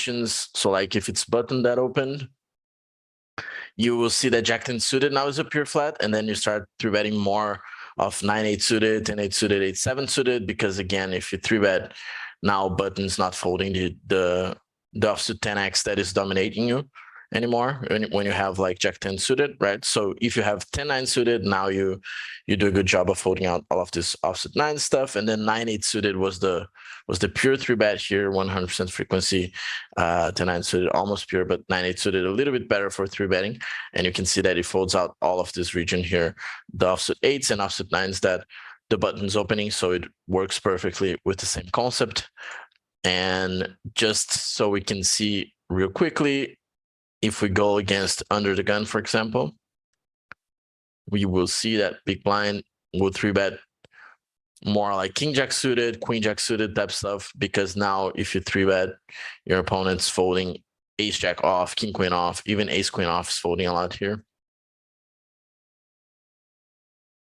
combinations. So like if it's button that opened, you will see that Jack 10 suited now is a pure flat, and then you start three betting more of 9-8 suited, 10-8 suited, 8-7 suited, because again, if you three bet now, button's not folding the offsuit 10x that is dominating you anymore when you have like Jack 10 suited, right? So if you have 10-9 suited, now you do a good job of holding out all of this offsuit 9 stuff, and then 9-8 suited was the pure three bet here, 100% frequency. 10-9 suited almost pure, but 9-8 suited a little bit better for three betting, and you can see that it folds out all of this region here, the offsuit 8s and offsuit 9s that the button's opening, so it works perfectly with the same concept. And just so we can see real quickly, if we go against under the gun, for example, we will see that big blind will three bet more like king jack suited, queen jack suited type stuff, because now if you three bet, your opponent's folding ace jack off, king queen off, even ace queen off is folding a lot here.